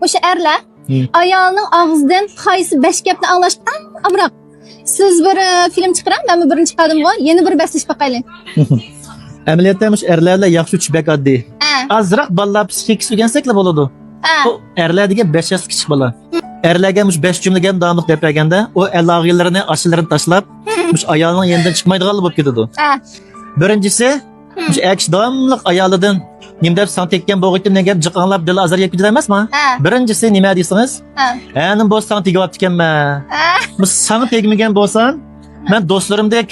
O'sha erlar ayolning og'zidan qaysi besh gapni anglashdan amroq. Siz bir film chiqaring, men birini chiqardim va yana bir baslash baqaylik. Amaliyotda erlarla yaxshi uchish bek oddiy. Azroq bolalar psixikasi o'rgansaklar bo'ladi. Bu erlar degan 5 yosh kichik bola. Erlarga 5 jumlagan davomli deb berganda, o aloqalarini, ashlarini tashlab, ayolning yenidan chiqmaydigan bo'lib ketadi. Birinchisi, akish davomli ayolidan nima deb san tekkan bo'g'itdan nega jiqanlab dil azar yeb ketadi emasmi? Birinchisi nima deysiz? Endi bu san tegib ekanman. San tegmagan bo'lsan, men do'stlarimdek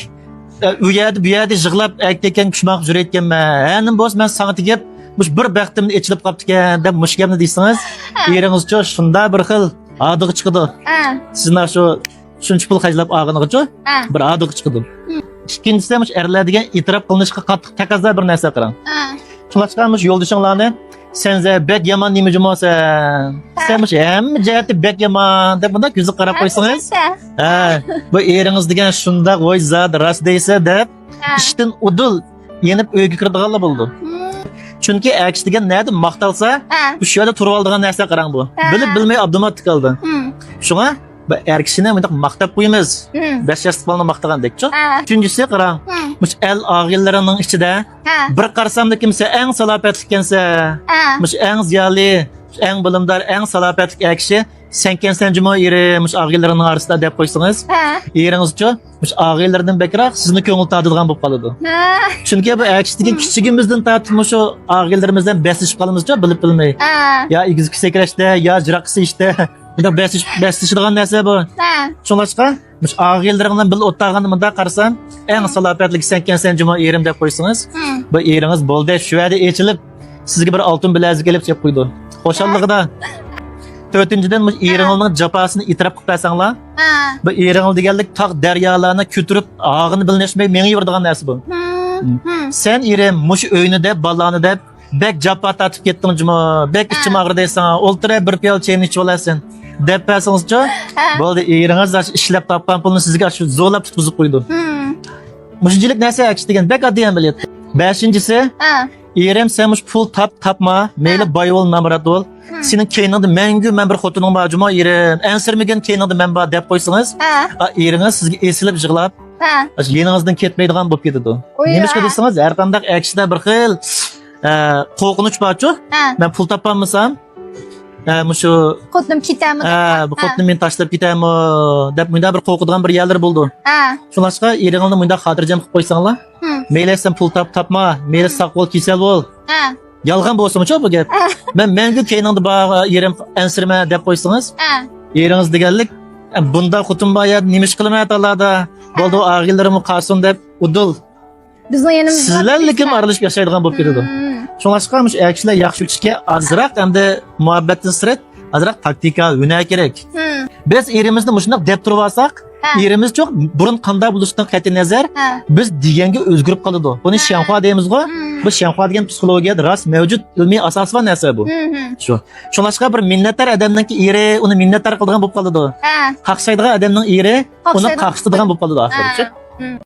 u yerda bu yerda yig'lab aytgan kushmoq yurayotganman. Endi bo'z men san tegib bir baxtimni ichilib qolibdi ekan deb mush gapni deysiz. Eringizcha shunda bir xil adig'i chiqadi. Sizlar shuncha pul xajlab olganigacha bir adig'i chiqadi. İkincisi erlar degan e'tirof qilinishga qattiq taqozo bir narsa qilgan. Shunlashqanmish yo'ldishinglarni sen bek yomon nima jumosan. Sen hamma jihati bek yomon deb bunda ko'zi qarab qo'ysangiz. Bu eringiz degan shunda voy zad ras deysa deb ishdan udul yenib uyga kiradiganlar bo'ldi. Chunki akish degan nada maqtalsa, bu yerda turib oladigan narsa qarang bu. Bilib bilmay avtomatik qoldi. Shunga er kishini bunday maqtab qo'yamiz. 5 yoshli bolani maqtagandek-chi. Uchinchisi qarang. Mush el og'illarining ichida bir qarsamda kimsa eng salopatli ekansa, mush eng ziyoli, eng bilimdor, eng salopatli kishi sen kensan juma eri mush og'illarining orasida deb qo'ysangiz, eringizchi mush og'illardan bekroq sizni ko'ngil tadilgan bo'lib qoladi. Chunki bu akishdagi kichigimizdan tortib mushu og'illarimizdan beslashib qolamiz-chi, bilib bilmay. Ya igizki sekrashda, ya jiraqsi ishda bunda beslashadigan narsa bu. Shunlashqa mush og'illarning bil o'tag'anda bunda qarasam, eng salopatli sen kensan juma erim deb qo'ysangiz, bu eringiz bo'ldi shu yerda echilib sizga bir oltin bilazik kelib deb qo'ydi. Xo'shalligida Dördüncüden eringizning jafosini e'tirof qilib bersanglar, bu eringiz deganlik tog' daryolarni ko'tirib, og'ini bilinishmay menga yuradigan narsa bu. Sen erim mush o'yini deb, balani deb bek jafo tatib ketding juma, bek ichim og'ridaysan, o'ltirib bir piyol chayni ichib olasan deb bersangizchi, bo'ldi eringiz ishlab topgan pulni sizga shu zo'rlab tutqizib qo'ydi. Mushunchalik narsa akish degan bek oddiy amaliyot. 5-inchisi, erim sen mush pul tapma, mayli boy bo'l, namrat bo'l. Senin keyningda mangu men bir xotining bor juma erim, ansirmagan keyningda men bor deb qo'ysangiz, eringiz sizga esilib yig'lab, yeningizdan ketmaydigan bo'lib ketadi. Nima deysangiz, har qanday akishda bir xil qo'rqinch bor-ku. Men pul topolmasam, mushu xotinim ketami, bu xotinim men tashlab ketami deb bunda bir qo'rqadigan bir yerlar bo'ldi. Shunlashqa eringizni bunda xotirjam qilib qo'ysanglar, mayli sen pul topma, mayli sog' bo'l, kasal bo'l. Yalgan bo'lsa-chi bu gap? Men menga keyningda bor yerim ansirma deb qo'ysangiz, eringiz deganlik bunda xotin boya nima ish qilmaydi Allohda. Bo'ldi og'illarim qarsin deb udul. Bizning yanimizda sizlarnikim aralashib yashaydigan bo'lib ketadi. Shunlashqa mush erkaklar yaxshi uchishga azroq hamda muhabbatdan sirat azroq taktika, hunar kerak. Biz erimizni mushunday deb turib olsak, erimiz çok burun qanday bo'lishidan qat'iy nazar biz deganga o'zgarib qoladi. Buni shanxo deymiz-ku. Bu shanxo degan psixologiyada ras mavjud ilmiy asos va narsa bu. Shu. Shunlashqa bir minnatdor odamningki eri uni minnatdor qiladigan bo'lib qoladi. Qaqshaydigan odamning eri uni qaqshtadigan bo'lib qoladi oxirida.